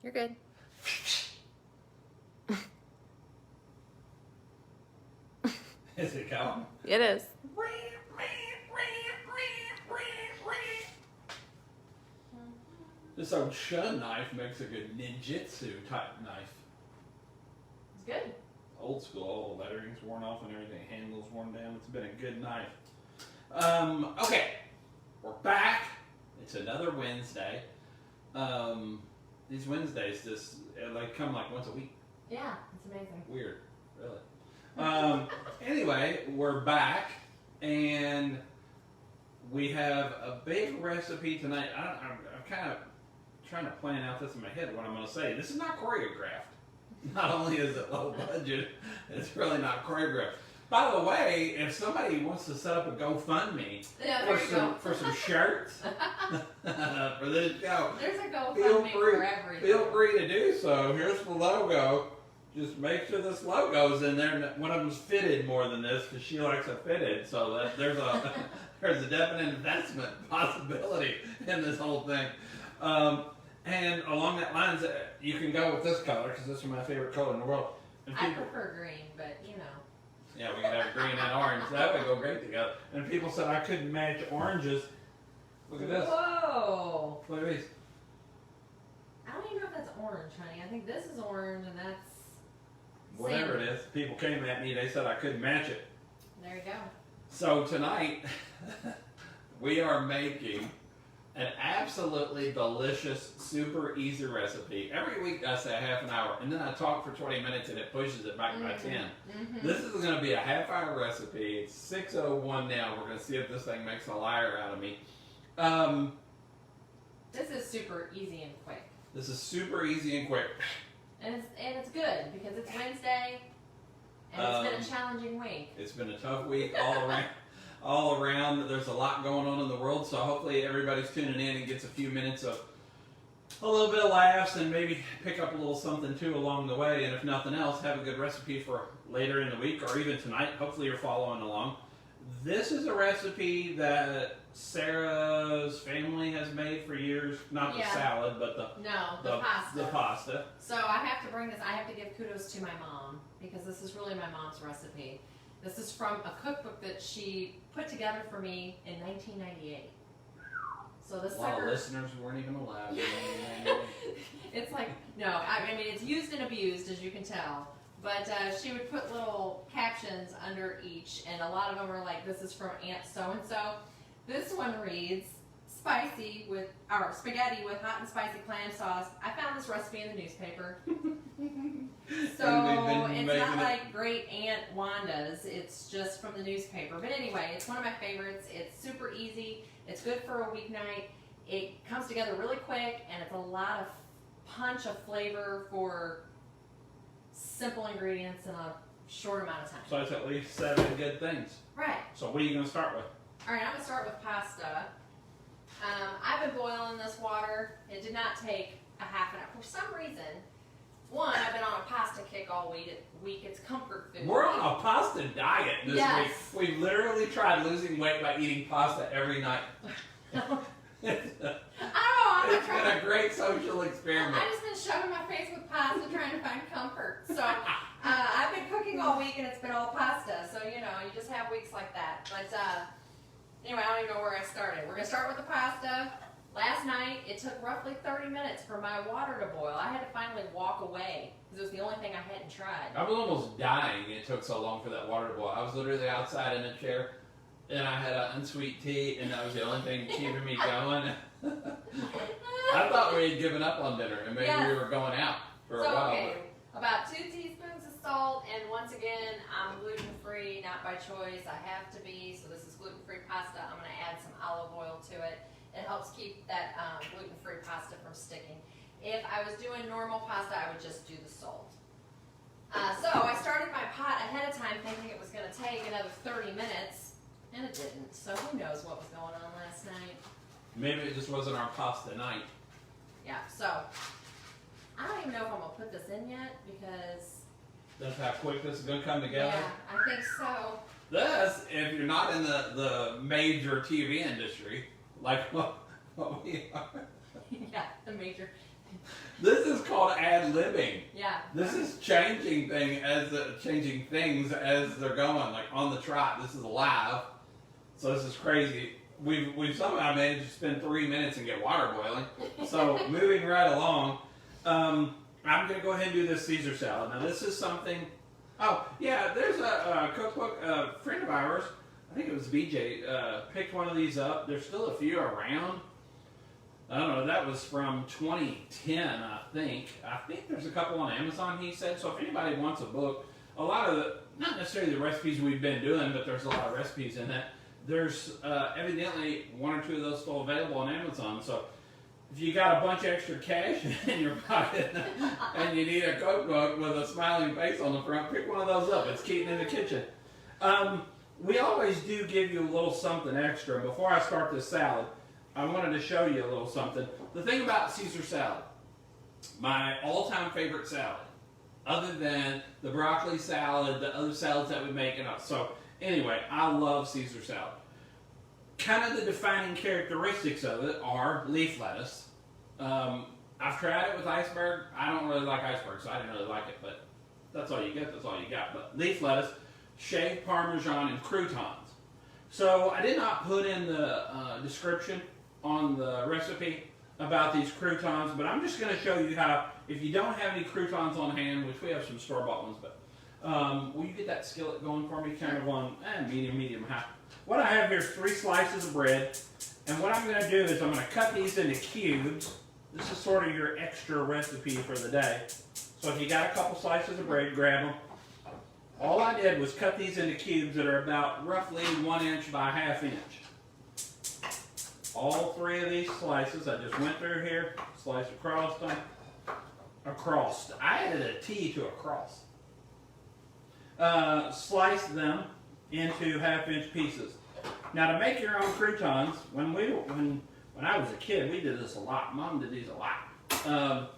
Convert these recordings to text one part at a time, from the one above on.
You're good. Is it going? It is. This old Shawn knife makes a good ninjutsu type knife. It's good. Old school, all the lettering's worn off and everything, handle's worn down. It's been a good knife. Okay, we're back. It's another Wednesday. These Wednesdays just come like once a week. Yeah, it's amazing. Weird, really. Anyway, we're back and we have a big recipe tonight. I'm kind of trying to plan out this in my head what I'm going to say. This is not choreographed. Not only is it low budget, it's really not choreographed. By the way, if somebody wants to set up a GoFundMe for some shirts for this show, there's a GoFundMe for everything. Feel free to do so. Here's the logo. Just make sure this logo's in there. And one of them's fitted more than this because she likes it fitted. So that there's a definite investment possibility in this whole thing. And along that lines, you can go with this color because this is my favorite color in the world. I prefer green, but you know. Yeah, we can have green and orange. That would go great together. And people said I couldn't match oranges. Look at this. Whoa! Look at these. I don't even know if that's orange, honey. I think this is orange and that's Whatever salmon. it is. People came at me. They said I couldn't match it. There you go. So tonight, we are making an absolutely delicious, super easy recipe. Every week I say a half an hour, and then I talk for 20 minutes and it pushes it back by 10. Mm-hmm. This is going to be a half-hour recipe. It's 6:01 now. We're going to see if this thing makes a liar out of me. This is super easy and quick. This is super easy and quick. And it's good because it's Wednesday and it's been a challenging week. It's been a tough week all around. All around, there's a lot going on in the world, so hopefully everybody's tuning in and gets a few minutes of a little bit of laughs and maybe pick up a little something too along the way. And if nothing else, have a good recipe for later in the week or even tonight. Hopefully you're following along. This is a recipe that Sarah's family has made for years. Not the salad, but the pasta. The pasta. So I have to bring this. I have to give kudos to my mom because this is really my mom's recipe. This is from a cookbook that she put together for me in 1998. So this A lot of listeners weren't even allowed. It's like, no, I mean, it's used and abused, as you can tell. But she would put little captions under each, and a lot of them are like, this is from Aunt So-and-so. This one reads, spaghetti with hot and spicy clam sauce. I found this recipe in the newspaper. So it's not like Great Aunt Wanda's, it's just from the newspaper. But anyway, it's one of my favorites. It's super easy. It's good for a weeknight. It comes together really quick, and it's a lot of punch of flavor for simple ingredients in a short amount of time. So it's at least 7 good things. Right. So what are you going to start with? All right, I'm going to start with pasta. I've been boiling this water. It did not take a half an hour. For some reason, one, I've been on a pasta kick all week. It's comfort food. We're on a pasta diet this week. We literally tried losing weight by eating pasta every night. It's been a great social experiment. I've just been shoving my face with pasta trying to find comfort. So I've been cooking all week and it's been all pasta. So, you just have weeks like that. But anyway, I don't even know where I started. We're going to start with the pasta. Last night, it took roughly 30 minutes for my water to boil. I had to finally walk away because it was the only thing I hadn't tried. I was almost dying. It took so long for that water to boil. I was literally outside in a chair, and I had an unsweet tea, and that was the only thing keeping me going. I thought we had given up on dinner, and maybe we were going out for a while. Okay, about 2 teaspoons of salt, and once again, I'm gluten-free, not by choice. I have to be, so this is gluten-free pasta. I'm going to add some olive oil to it. It helps keep that gluten-free pasta from sticking. If I was doing normal pasta, I would just do the salt. So I started my pot ahead of time thinking it was going to take another 30 minutes, and it didn't. So who knows what was going on last night. Maybe it just wasn't our pasta night. Yeah, so I don't even know if I'm going to put this in yet because... That's how quick this is going to come together? Yeah, I think so. This, if you're not in the major TV industry, like what we are. Yeah, the major This is called ad-libbing. Yeah. This is changing things as they're going, like on the trot. This is live, so this is crazy. We've somehow managed to spend 3 minutes and get water boiling. So moving right along, I'm going to go ahead and do this Caesar salad. Now this is something. Oh yeah, there's a cookbook. A friend of ours, I think it was BJ, picked one of these up. There's still a few around. I don't know, that was from 2010, I think. I think there's a couple on Amazon, he said. So if anybody wants a book, a lot of the, not necessarily the recipes we've been doing, but there's a lot of recipes in that. There's evidently 1 or 2 of those still available on Amazon. So if you got a bunch of extra cash in your pocket and you need a cookbook with a smiling face on the front, pick one of those up. It's Keeton in the kitchen. We always do give you a little something extra. Before I start this salad, I wanted to show you a little something. The thing about Caesar salad, my all-time favorite salad, other than the broccoli salad, the other salads that we make, so anyway, I love Caesar salad. Kind of the defining characteristics of it are leaf lettuce. I've tried it with iceberg. I don't really like iceberg, so I didn't really like it, but that's all you get, that's all you got. But leaf lettuce, shaved Parmesan, and croutons. So I did not put in the description on the recipe about these croutons, but I'm just going to show you how, if you don't have any croutons on hand, which we have some store-bought ones, but will you get that skillet going for me, kind of on medium high. What I have here is 3 slices of bread, and what I'm going to do is I'm going to cut these into cubes. This is sort of your extra recipe for the day. So if you got a couple slices of bread, grab them. All I did was cut these into cubes that are about roughly 1 inch by 1/2 inch. All 3 of these slices, I just went through here, slice across them, across. I added a T to across. Slice them into 1/2 inch pieces. Now to make your own croutons, when I was a kid, we did this a lot. Mom did these a lot.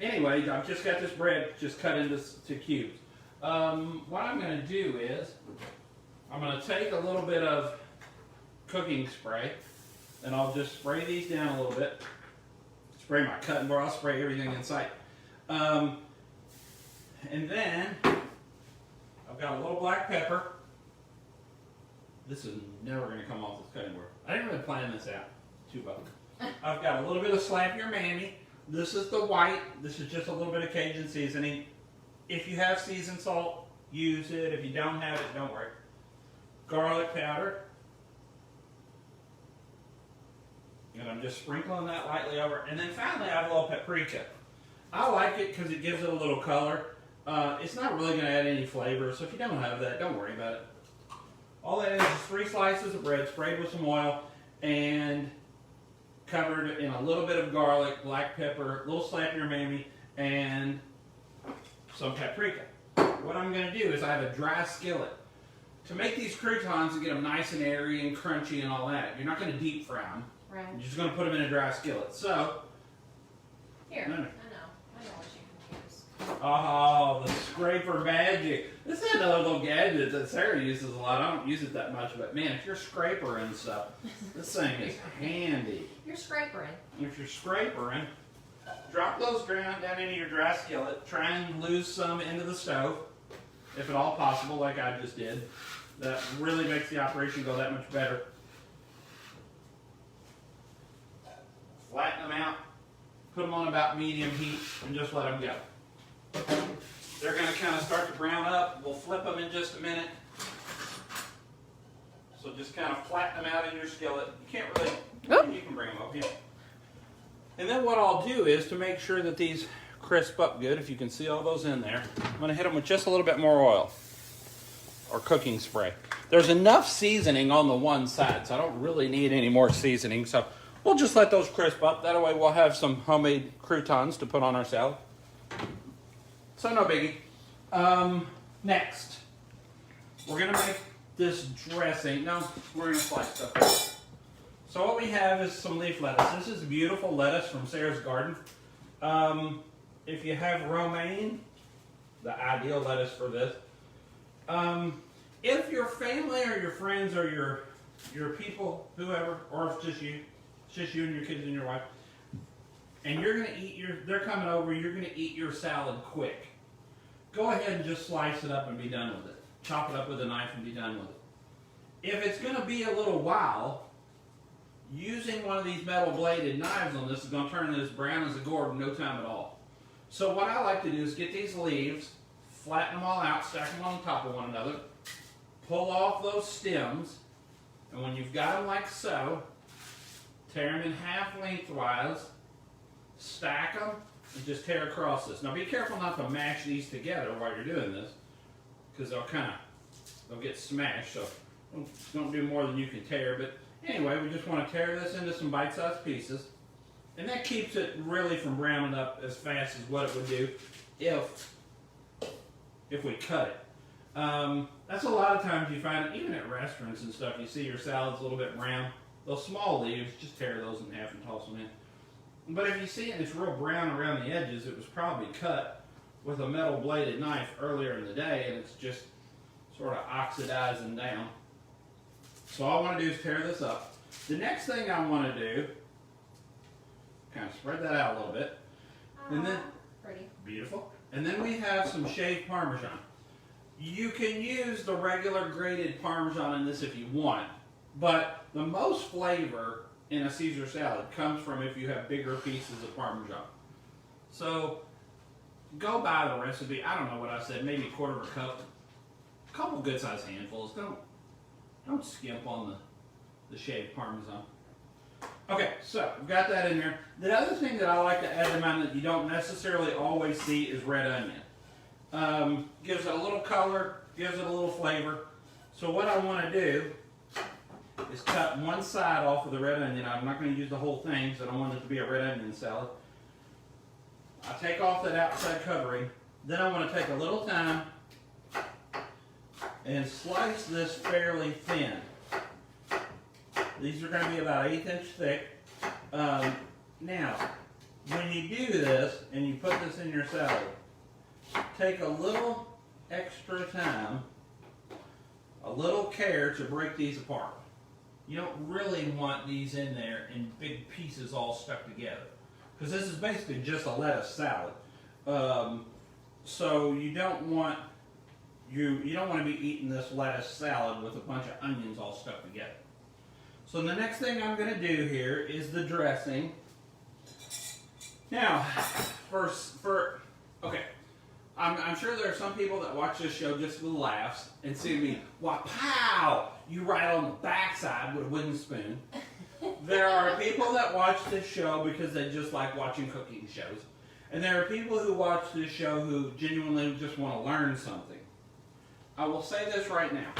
Anyway, I've just got this bread just cut into cubes. What I'm going to do is, I'm going to take a little bit of cooking spray, and I'll just spray these down a little bit. Spray my cutting board, I'll spray everything in sight. And then, I've got a little black pepper. This is never going to come off this cutting board. I didn't really plan this out. Too bad. I've got a little bit of slap your mammy. This is the white. This is just a little bit of Cajun seasoning. If you have seasoned salt, use it. If you don't have it, don't worry. Garlic powder. And I'm just sprinkling that lightly over. And then finally, I have a little paprika. I like it because it gives it a little color. It's not really going to add any flavor, so if you don't have that, don't worry about it. All that is 3 slices of bread sprayed with some oil and covered in a little bit of garlic, black pepper, a little slap your mammy, and some paprika. What I'm going to do is I have a dry skillet. To make these croutons and get them nice and airy and crunchy and all that, you're not going to deep fry them. Right. You're just going to put them in a dry skillet. So, here, I know what you can use. Oh, the scraper magic. This is another little gadget that Sarah uses a lot. I don't use it that much, but man, if you're scrapering stuff, this thing is handy. You're scrapering. If you're scrapering, drop those down into your dry skillet. Try and lose some into the stove, if at all possible, like I just did. That really makes the operation go that much better. Flatten them out, put them on about medium heat, and just let them go. They're going to kind of start to brown up. We'll flip them in just a minute. So just kind of flatten them out in your skillet. You can't really, you can bring them up, yeah. And then what I'll do is, to make sure that these crisp up good, if you can see all those in there, I'm going to hit them with just a little bit more oil or cooking spray. There's enough seasoning on the one side, so I don't really need any more seasoning. So we'll just let those crisp up. That way we'll have some homemade croutons to put on our salad. So no biggie. Next, we're going to make this dressing. No, we're going to slice stuff. So what we have is some leaf lettuce. This is beautiful lettuce from Sarah's garden. If you have romaine, the ideal lettuce for this. If your family or your friends or your people, whoever, or if it's just you and your kids and your wife, and you're gonna eat they're coming over, you're gonna eat your salad quick. Go ahead and just slice it up and be done with it. Chop it up with a knife and be done with it. If it's gonna be a little while, using one of these metal bladed knives on this is gonna turn this brown as a gourd in no time at all. So what I like to do is get these leaves, flatten them all out, stack them on top of one another, pull off those stems, and when you've got them like so, tear them in half lengthwise, stack them, and just tear across this. Now be careful not to mash these together while you're doing this, because they'll get smashed, so don't do more than you can tear. But anyway, we just want to tear this into some bite-sized pieces, and that keeps it really from browning up as fast as what it would do if we cut it. That's a lot of times you find, even at restaurants and stuff, you see your salads a little bit brown. Those small leaves, just tear those in half and toss them in. But if you see it, it's real brown around the edges, it was probably cut with a metal bladed knife earlier in the day, and it's just sort of oxidizing down. So all I want to do is tear this up. The next thing I want to do, kind of spread that out a little bit, and then pretty beautiful. And then we have some shaved Parmesan. You can use the regular grated Parmesan in this if you want, but the most flavor in a Caesar salad comes from if you have bigger pieces of Parmesan. So go by the recipe. I don't know what I said, maybe a quarter of a cup, a couple good sized handfuls. Don't skimp on the shaved Parmesan. Okay, so we've got that in there. The other thing that I like to add to mine that you don't necessarily always see is red onion. Gives it a little color, gives it a little flavor. So what I want to do is cut one side off of the red onion. I'm not going to use the whole thing, so I don't want it to be a red onion salad. I take off that outside covering. Then I want to take a little time and slice this fairly thin. These are going to be about 1/8 inch thick. Now, when you do this and you put this in your salad, take a little extra time, a little care to break these apart. You don't really want these in there in big pieces all stuck together, because this is basically just a lettuce salad. So you don't want to be eating this lettuce salad with a bunch of onions all stuck together. So the next thing I'm going to do here is the dressing. Now, okay, I'm sure there are some people that watch this show just for the laughs and see me, wow, pow, you right on the backside with a wooden spoon. There are people that watch this show because they just like watching cooking shows. And there are people who watch this show who genuinely just want to learn something. I will say this right now.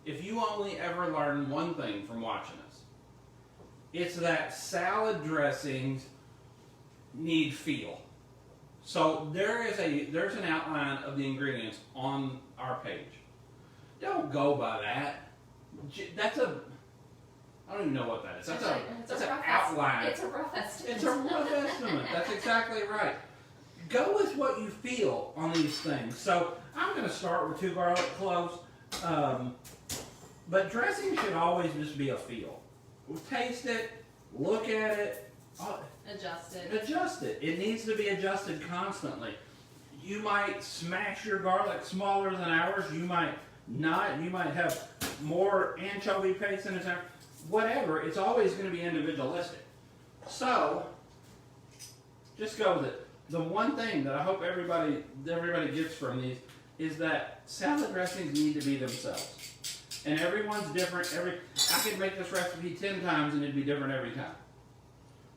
If you only ever learn one thing from watching us, it's that salad dressings need feel. So there's an outline of the ingredients on our page. Don't go by that. I don't even know what that is. That's an outline. It's a rough estimate. It's a rough estimate. That's exactly right. Go with what you feel on these things. So I'm going to start with 2 garlic cloves. But dressing should always just be a feel. Taste it, look at it, Adjust it. adjust it. It needs to be adjusted constantly. You might smash your garlic smaller than ours. You might not. You might have more anchovy paste in it. Whatever. It's always going to be individualistic. So just go with it. The one thing that I hope everybody gets from these is that salad dressings need to be themselves. And everyone's different. I could make this recipe 10 times and it'd be different every time.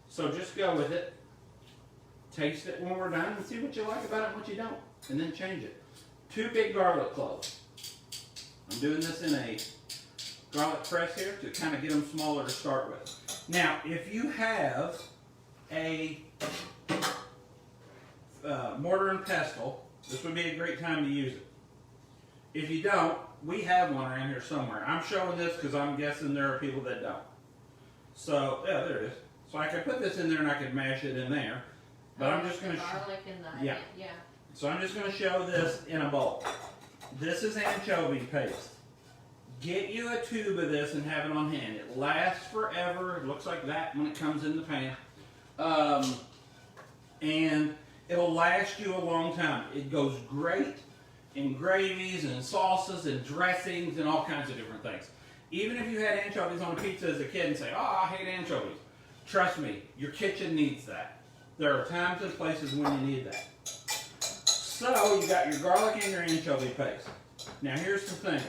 So just go with it. Taste it when we're done and see what you like about it and what you don't. And then change it. 2 big garlic cloves. I'm doing this in a garlic press here to kind of get them smaller to start with. Now, if you have a mortar and pestle, this would be a great time to use it. If you don't, we have one around here somewhere. I'm showing this because I'm guessing there are people that don't. So, yeah, there it is. So I could put this in there and I could mash it in there. But I'm just going to garlic in the yeah. Yeah. So I'm just going to show this in a bowl. This is anchovy paste. Get you a tube of this and have it on hand. It lasts forever. It looks like that when it comes in the pan. and it'll last you a long time. It goes great in gravies and salsas and dressings and all kinds of different things. Even if you had anchovies on a pizza as a kid and say, oh, I hate anchovies. Trust me, your kitchen needs that. There are times and places when you need that. So you got your garlic and your anchovy paste. Now here's the thing.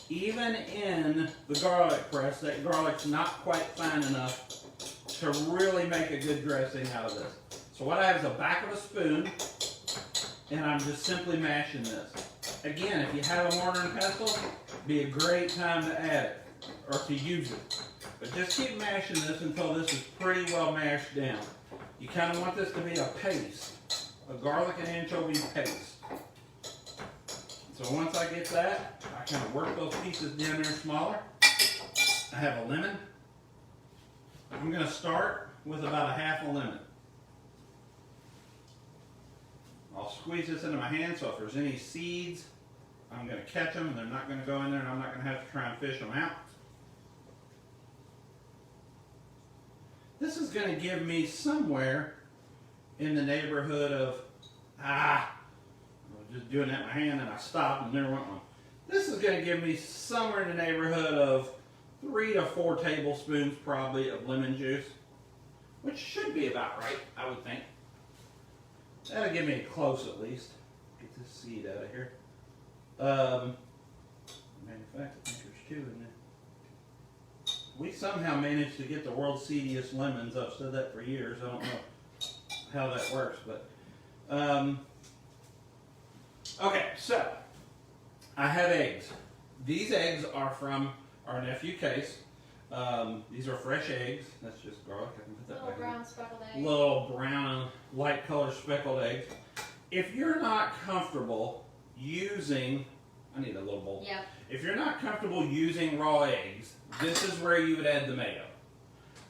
Even in the garlic press, that garlic's not quite fine enough to really make a good dressing out of this. So what I have is a back of a spoon, and I'm just simply mashing this. Again, if you have a mortar and pestle, be a great time to add it, or to use it. But just keep mashing this until this is pretty well mashed down. You kind of want this to be a paste, a garlic and anchovy paste. So once I get that, I kind of work those pieces down there smaller. I have a lemon. I'm going to start with about a half a lemon. I'll squeeze this into my hand, so if there's any seeds, I'm going to catch them and they're not going to go in there, and I'm not going to have to try and fish them out. This is going to give me somewhere in the neighborhood of, I was just doing that in my hand and I stopped and never went one. This is going to give me somewhere in the neighborhood of 3 to 4 tablespoons probably of lemon juice, which should be about right, I would think. That'll give me a close at least. Get this seed out of here. Matter of fact, I think there's 2 in there. We somehow managed to get the world's seediest lemons. I've said that for years. I don't know how that works, but okay. So I have eggs. These eggs are from our nephew Case. These are fresh eggs. That's just garlic. I can put that Little back brown in. speckled eggs. Little brown, light color speckled eggs. If you're not comfortable using, I need a little bowl. Yeah. If you're not comfortable using raw eggs, this is where you would add the mayo.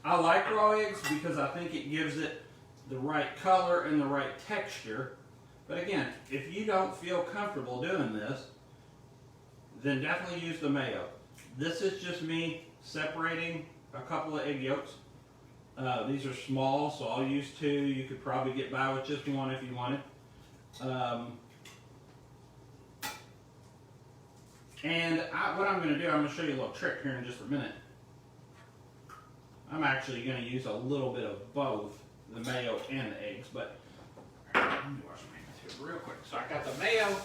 I like raw eggs because I think it gives it the right color and the right texture. But again, if you don't feel comfortable doing this, then definitely use the mayo. This is just me separating a couple of egg yolks. These are small, so I'll use 2. You could probably get by with just 1 if you wanted. What I'm going to do, I'm going to show you a little trick here in just a minute. I'm actually going to use a little bit of both the mayo and the eggs, but let me wash my hands here real quick. So I got the mayo,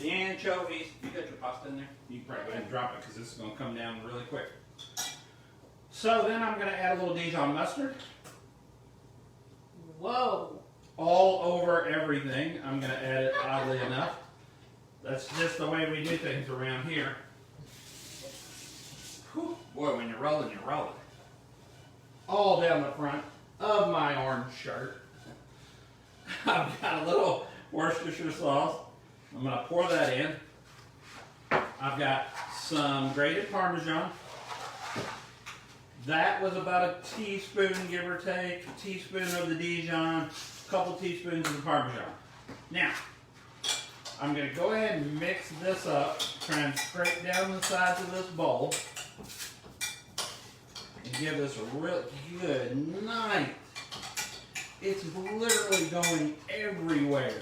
the anchovies. You got your pasta in there? You can probably go ahead and drop it because this is going to come down really quick. So then I'm going to add a little Dijon mustard. Whoa. All over everything. I'm going to add it, oddly enough. That's just the way we do things around here. Whew. Boy, when you're rolling, you're rolling. All down the front of my orange shirt. I've got a little Worcestershire sauce. I'm going to pour that in. I've got some grated Parmesan. That was about a teaspoon, give or take. A teaspoon of the Dijon, a couple teaspoons of the Parmesan. Now, I'm going to go ahead and mix this up, try and scrape down the sides of this bowl, and give this a real good night. It's literally going everywhere.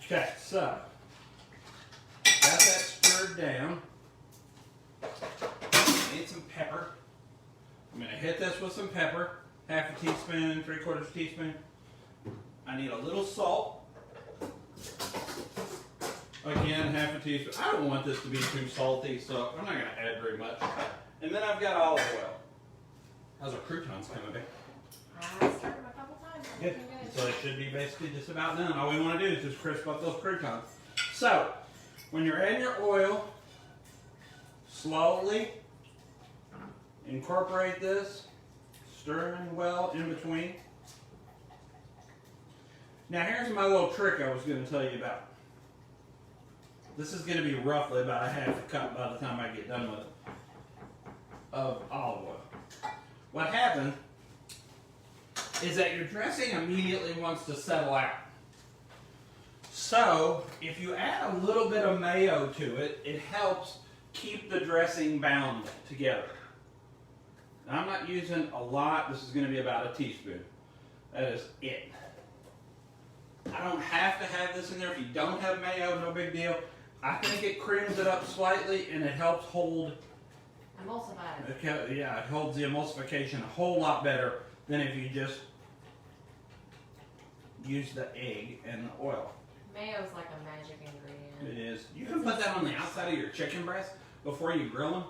Okay, so, got that stirred down. Need some pepper. I'm going to hit this with some pepper, half a teaspoon, 3/4 teaspoon. I need a little salt. Again, half a teaspoon. I don't want this to be too salty, so I'm not going to add very much. And then I've got olive oil. How's our croutons coming, babe? I started them a couple times. Good. So it should be basically just about done. All we want to do is just crisp up those croutons. So, when you're adding your oil, slowly incorporate this, stirring well in between. Now here's my little trick I was going to tell you about. This is going to be roughly about a half a cup by the time I get done with it of olive oil. What happens is that your dressing immediately wants to settle out. So if you add a little bit of mayo to it, it helps keep the dressing bound together. I'm not using a lot. This is going to be about a teaspoon. That is it. I don't have to have this in there. If you don't have mayo, no big deal. I think it creams it up slightly and it helps hold. Emulsify. Yeah, it holds the emulsification a whole lot better than if you just use the egg and the oil. Mayo's like a magic ingredient. It is. You can put that on the outside of your chicken breast before you grill them.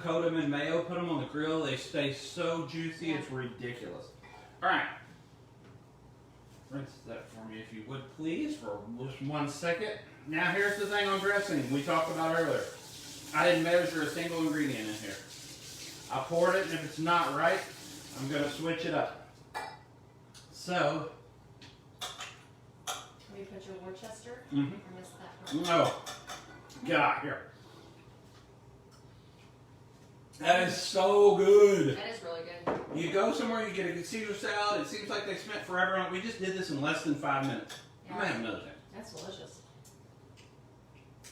Coat them in mayo, put them on the grill. They stay so juicy, it's ridiculous. All right. Rinse that for me if you would please for just 1 second. Now here's the thing on dressing we talked about earlier. I didn't measure a single ingredient in here. I poured it, and if it's not right, I'm going to switch it up. So. Can you put your Worcester? Mm-hmm. I missed that part. No. Get out here. That is so good. That is really good. You go somewhere, you get a Caesar salad. It seems like they spent forever on it. We just did this in less than 5 minutes. Yeah. I might have another thing. That's delicious.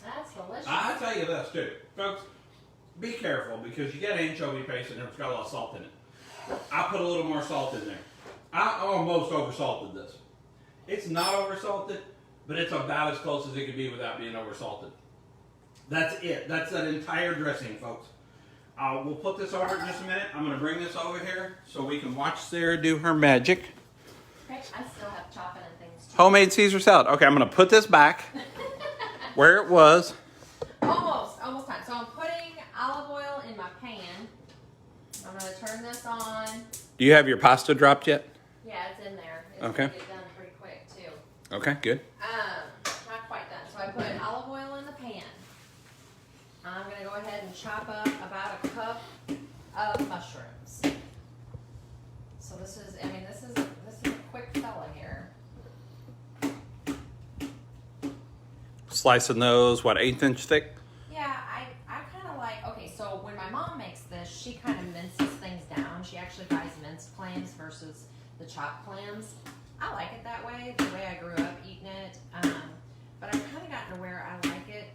That's delicious. I tell you this too, folks. Be careful because you get anchovy paste and it's got a lot of salt in it. I put a little more salt in there. I almost oversalted this. It's not oversalted, but it's about as close as it could be without being oversalted. That's it. That's that entire dressing, folks. We'll put this over in just a minute. I'm going to bring this over here so we can watch Sarah do her magic. Okay, I still have chopping and things too. Homemade Caesar salad. Okay, I'm going to put this back where it was. Almost time. So I'm putting olive oil in my pan. I'm going to turn this on. Do you have your pasta dropped yet? Yeah, it's in there. It's Okay. going to get done pretty quick too. Okay, good. Not quite done. So I put olive oil in the pan. I'm going to go ahead and chop up about a cup of mushrooms. So this is a quick fella here. Slicing those, what, 1/8 inch thick? Yeah, I kind of like, okay, so when my mom makes this, she kind of minces things down. She actually buys minced clams versus the chopped clams. I like it that way, the way I grew up eating it. But I've kind of gotten to where I like it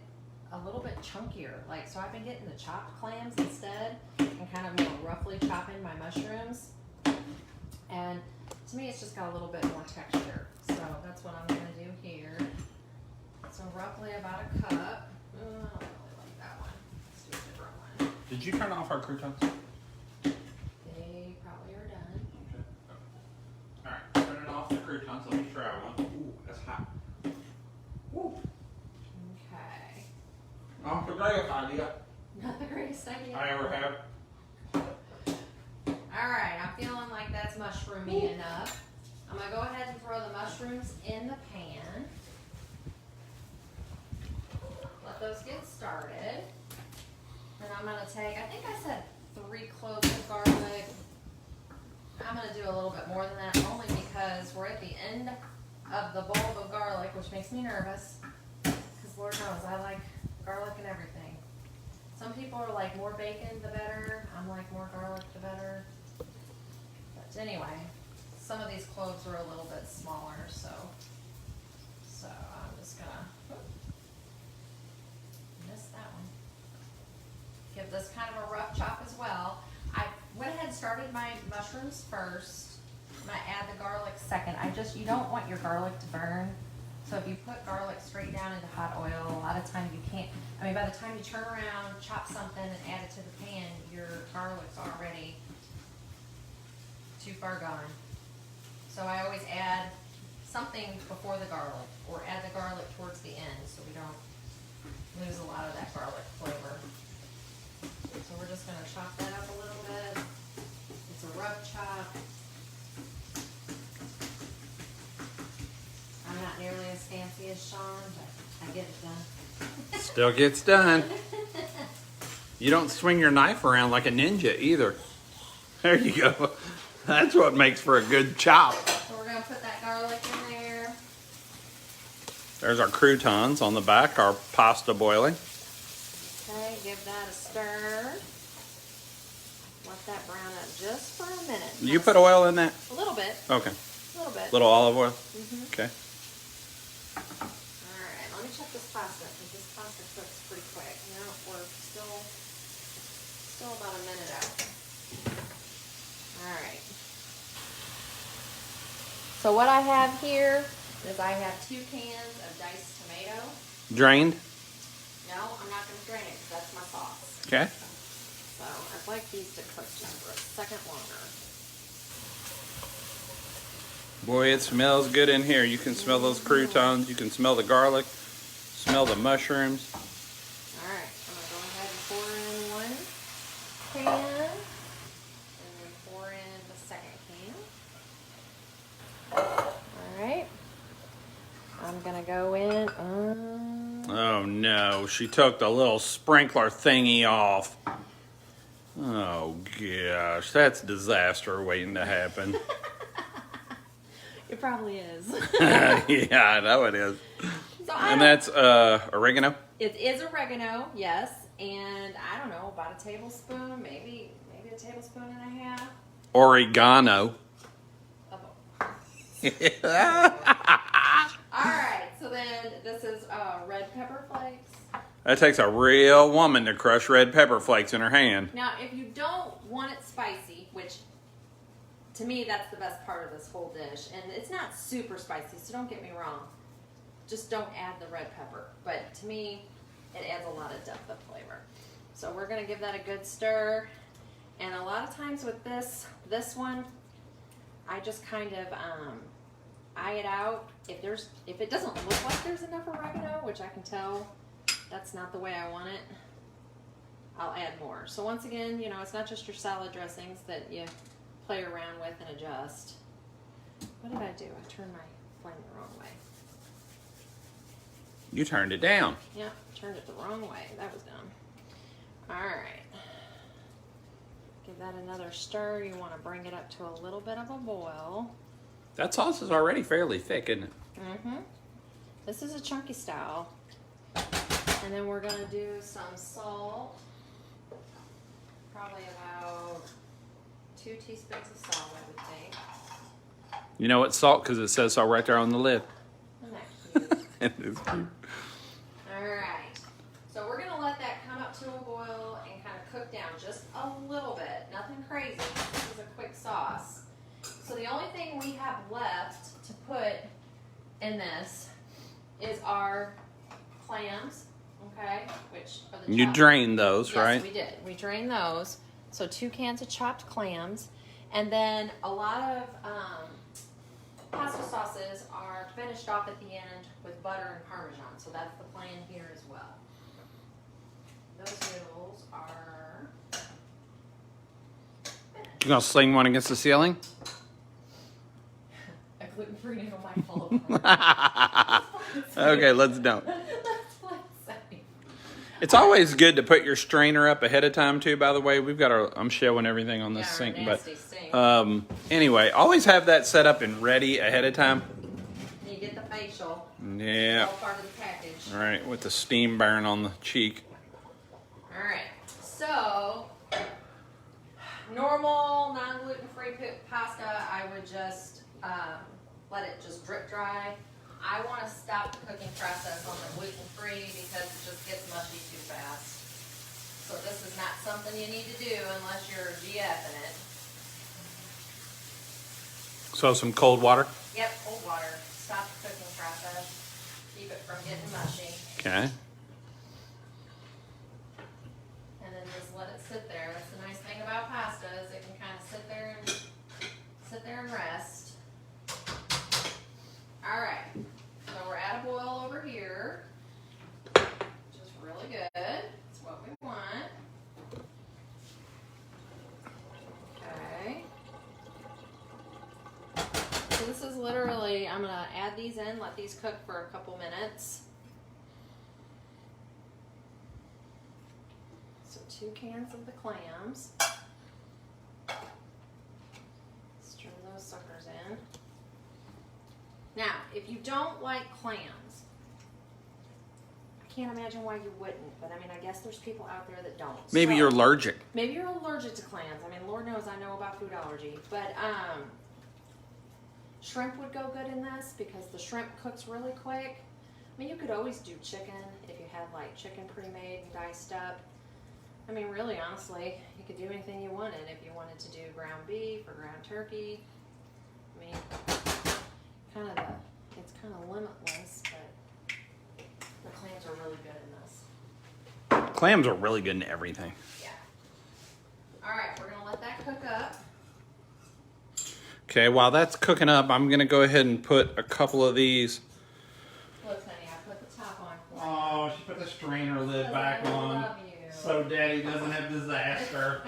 a little bit chunkier. Like, so I've been getting the chopped clams instead and kind of more roughly chopping my mushrooms. And to me, it's just got a little bit more texture. So that's what I'm going to do here. So roughly about a cup. I don't really like that one. Let's do a different one. Did you turn off our croutons? They probably are done. Okay. Alright, turning off the croutons. Let me try one. Ooh, that's hot. Ooh. Okay. Not the greatest idea Not the greatest idea. I ever have. Alright, I'm feeling like that's mushroomy enough. I'm going to go ahead and throw the mushrooms in the pan. Let those get started. And I'm going to take, I think I said 3 cloves of garlic. I'm going to do a little bit more than that, only because we're at the end of the bulb of garlic, which makes me nervous. Because Lord knows, I like garlic and everything. Some people are like, more bacon the better. I'm like, more garlic the better. But anyway, some of these cloves are a little bit smaller, so I'm just gonna miss that one. Give this kind of a rough chop as well. I went ahead and started my mushrooms first. I'm gonna add the garlic second. You don't want your garlic to burn. So if you put garlic straight down into hot oil, a lot of times you can't, by the time you turn around, chop something and add it to the pan, your garlic's already too far gone. So I always add something before the garlic, or add the garlic towards the end so we don't lose a lot of that garlic flavor. So we're just gonna chop that up a little bit. It's a rough chop. I'm not nearly as fancy as Shawn, but I get it done. Still gets done. You don't swing your knife around like a ninja either. There you go. That's what makes for a good chop. So we're gonna put that garlic in there. There's our croutons on the back, our pasta boiling. Okay, give that a stir. Let that brown up just for a minute. You put oil in that? A little bit. Okay. A little bit. Little olive oil? Mm-hmm. Okay. Alright, let me check this pasta, because this pasta cooks pretty quick. No, we're still about a minute out. So what I have here is I have 2 cans of diced tomato. Drained? No, I'm not going to drain it because that's my sauce. Okay. So I'd like these to cook just for a second longer. Boy, it smells good in here. You can smell those croutons. You can smell the garlic. Smell the mushrooms. All right, I'm going to go ahead and pour in 1 can. And then pour in the second can. All right. I'm going to go in. Oh no, she took the little sprinkler thingy off. Oh gosh, that's disaster waiting to happen. It probably is. Yeah, I know it is. So And that's oregano? It is oregano, yes. And I don't know, about a tablespoon, maybe a tablespoon and a half. Oregano. Alright, so then this is red pepper flakes. That takes a real woman to crush red pepper flakes in her hand. Now, if you don't want it spicy, which to me that's the best part of this whole dish, and it's not super spicy, so don't get me wrong. Just don't add the red pepper. But to me, it adds a lot of depth of flavor. So we're going to give that a good stir. And a lot of times with this one, I just kind of eye it out. If it doesn't look like there's enough oregano, which I can tell that's not the way I want it, I'll add more. So once again, you know, it's not just your salad dressings that you play around with and adjust. What did I do? I turned my flame the wrong way. You turned it down. Yeah, turned it the wrong way. That was dumb. All right. Give that another stir. You want to bring it up to a little bit of a boil. That sauce is already fairly thick, isn't it? Mm-hmm. This is a chunky style. And then we're going to do some salt. Probably about 2 teaspoons of salt, I would think. You know it's salt because it says so right there on the lid. Isn't that cute? It is cute. Alright, so we're going to let that come up to a boil and kind of cook down just a little bit. Nothing crazy. This is a quick sauce. So the only thing we have left to put in this is our clams, okay? Which are the You chopped. drained those, Yes, right? we did. We drained those. So 2 cans of chopped clams. And then a lot of pasta sauces are finished off at the end with butter and Parmesan. So that's the plan here as well. Those noodles are finished. You gonna sling one against the ceiling? A gluten-free noodle might fall apart. Okay, let's don't. Let's play safe. It's always good to put your strainer up ahead of time too, by the way. We've got I'm showing everything on this Yeah, our sink, nasty but sink. anyway, always have that set up and ready ahead of time. You get the facial. Yeah. All part of the package. All right, with the steam burn on the cheek. All right. So, normal non-gluten-free pasta, I would just let it just drip dry. I want to stop the cooking process on the gluten-free because it just gets mushy too fast. So this is not something you need to do unless you're GFing it. So some cold water. Yep, cold water. Stop the cooking process. Keep it from getting mushy. Okay. And then just let it sit there. That's the nice thing about pasta is it can kind of sit there and rest. All right. So we're at a boil over here, which is really good. It's what we want. Okay. So this is literally, I'm gonna add these in, let these cook for a couple minutes. So 2 cans of the clams. Stir those suckers in. Now, if you don't like clams, I can't imagine why you wouldn't, but I mean, I guess there's people out there that don't. Maybe So, you're allergic. maybe you're allergic to clams. I mean, Lord knows I know about food allergy, but shrimp would go good in this because the shrimp cooks really quick. I mean, you could always do chicken if you had like chicken pre-made and diced up. I mean, really, honestly, you could do anything you wanted. If you wanted to do ground beef or ground turkey, I mean, it's kind of limitless, but the clams are really good in this. Clams are really good in everything. Yeah. All right, we're gonna let that cook up. Okay, while that's cooking up, I'm gonna go ahead and put a couple of these. Look, honey, I put the top on for you. Oh, she put the strainer lid back I on. love you. So Daddy doesn't have disaster,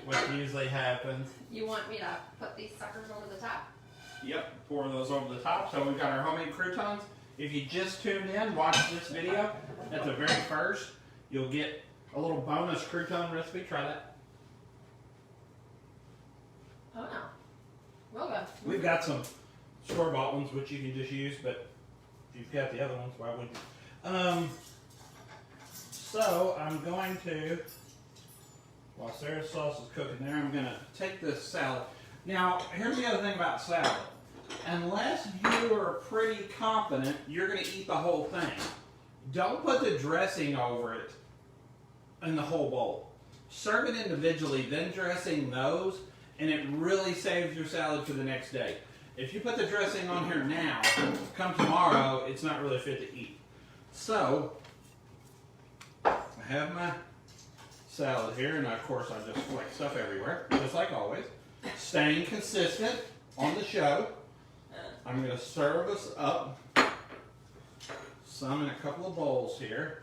which usually happens. You want me to put these suckers over the top? Yep, pour those over the top. So we've got our homemade croutons. If you just tuned in, watch this video. At the very first, you'll get a little bonus crouton recipe. Try that. Oh no. Real good. We've got some store-bought ones, which you can just use, but if you've got the other ones, why wouldn't you? So I'm going to, while Sarah's sauce is cooking there, I'm going to take this salad. Now, here's the other thing about salad. Unless you are pretty confident you're going to eat the whole thing, don't put the dressing over it in the whole bowl. Serve it individually, then dressing those, and it really saves your salad for the next day. If you put the dressing on here now, come tomorrow, it's not really fit to eat. So, I have my salad here, and of course I just flick stuff everywhere, just like always. Staying consistent on the show. I'm going to serve us up some in a couple of bowls here.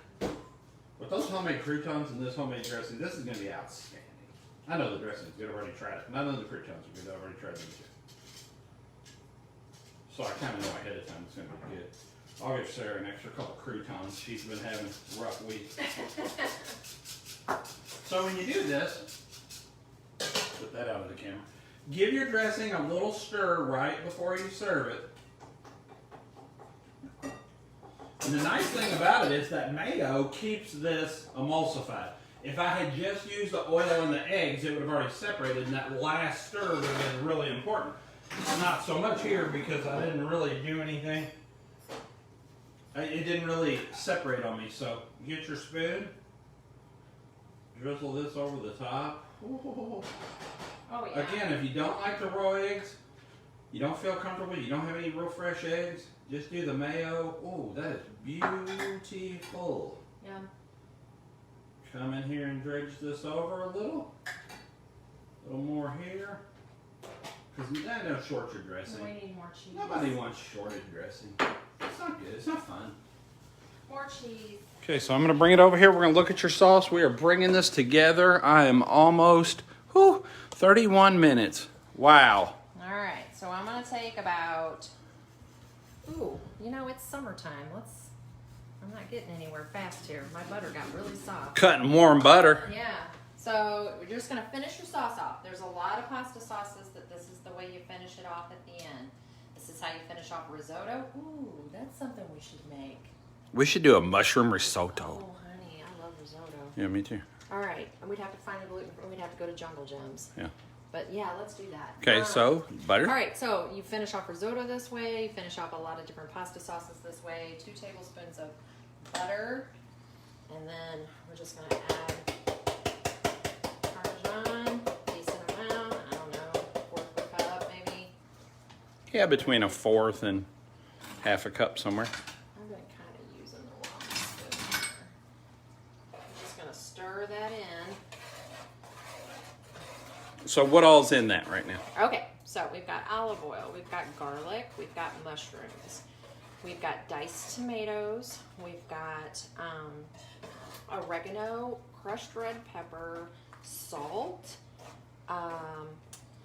With those homemade croutons and this homemade dressing, this is going to be outstanding. I know the dressing is good. I've already tried it. And I know the croutons are good. I've already tried them too. So I kind of know ahead of time it's going to be good. I'll give Sarah an extra couple croutons. She's been having a rough week. So when you do this, put that out of the camera. Give your dressing a little stir right before you serve it. And the nice thing about it is that mayo keeps this emulsified. If I had just used the oil and the eggs, it would have already separated, and that last stir would have been really important. Not so much here because I didn't really do anything. It didn't really separate on me. So get your spoon, drizzle this over the top. Ooh. Oh yeah. Again, if you don't like the raw eggs, you don't feel comfortable, you don't have any real fresh eggs, just do the mayo. Oh, that is beautiful. Yeah. Come in here and dredge this over a little. A little more here. Because that don't short your dressing. We need more cheese. Nobody wants shorted dressing. It's not good. It's not fun. More cheese. Okay, so I'm going to bring it over here. We're going to look at your sauce. We are bringing this together. I am almost 31 minutes. Wow. All right, so I'm going to take about, you know, it's summertime. I'm not getting anywhere fast here. My butter got really soft. Cutting warm butter. Yeah. So we're just going to finish your sauce off. There's a lot of pasta sauces that this is the way you finish it off at the end. This is how you finish off risotto. Ooh, that's something we should make. We should do a mushroom risotto. Oh, honey, I love risotto. Yeah, me too. All right, and we'd have to find the gluten. We'd have to go to Jungle Gems. Yeah. But yeah, let's do that. Okay, so butter. All right, so you finish off risotto this way. You finish off a lot of different pasta sauces this way. 2 tablespoons of butter, and then we're just going to add Parmesan, decent amount. I don't know, 1/4 of a cup maybe. Yeah, between a 1/4 and half a cup somewhere. I've been kind of using the wrong spoon here. I'm just going to stir that in. So what all's in that right now? Okay, so we've got olive oil, we've got garlic, we've got mushrooms, we've got diced tomatoes, we've got oregano, crushed red pepper, salt,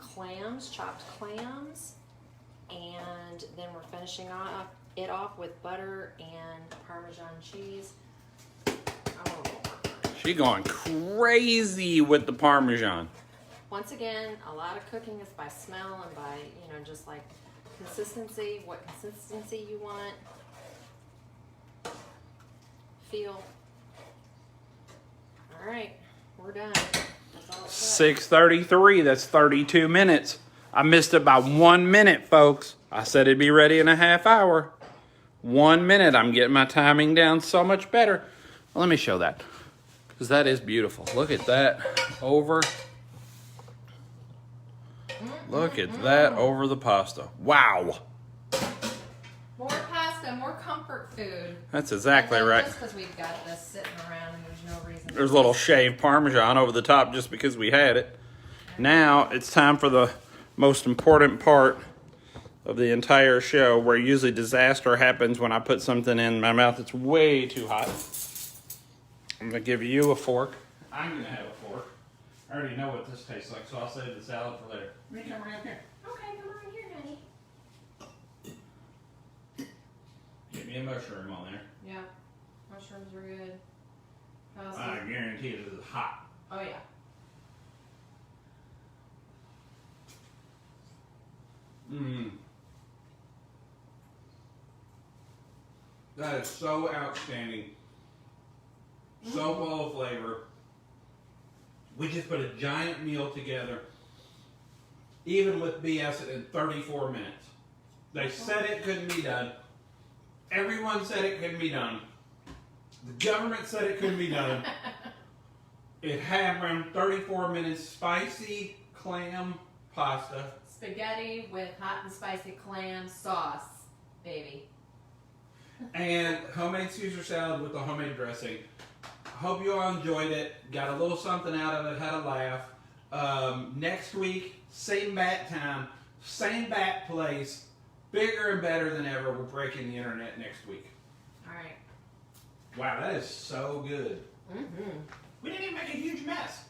clams, chopped clams, and then we're finishing it off with butter and Parmesan cheese. Oh, She going crazy with the Parmesan. once again, a lot of cooking is by smell and by, just like consistency, what consistency you want. Feel. All right, we're done. That's all it's got. 6:33, that's 32 minutes. I missed it by 1 minute, folks. I said it'd be ready in a half hour. 1 minute, I'm getting my timing down so much better. Well, let me show that, because that is beautiful. Look at that over. Look at that over the pasta. Wow. So more comfort food. That's exactly And then right. Just because we've got this sitting around and there's no reason. There's a little shaved Parmesan over the top just because we had it. Now it's time for the most important part of the entire show, where usually disaster happens when I put something in my mouth that's way too hot. I'm going to give you a fork. I'm going to have a fork. I already know what this tastes like, so I'll save the salad for later. Let me come around here. Okay, come on here, honey. Get me a mushroom on there. Yeah, mushrooms are good. How's I it? guarantee it is hot. Oh yeah. Mmm. That is so outstanding. So full of flavor. We just put a giant meal together, even with BS in 34 minutes. They said it couldn't be done. Everyone said it couldn't be done. The government said it couldn't be done. It had around 34 minutes spicy clam pasta. Spaghetti with hot and spicy clam sauce, baby. And homemade Caesar salad with the homemade dressing. Hope you all enjoyed it. Got a little something out of it. Had a laugh. Next week, same bat time, same bat place, bigger and better than ever. We're breaking the internet next week. All right. Wow, that is so good. Mm-hmm. We didn't even make a huge mess.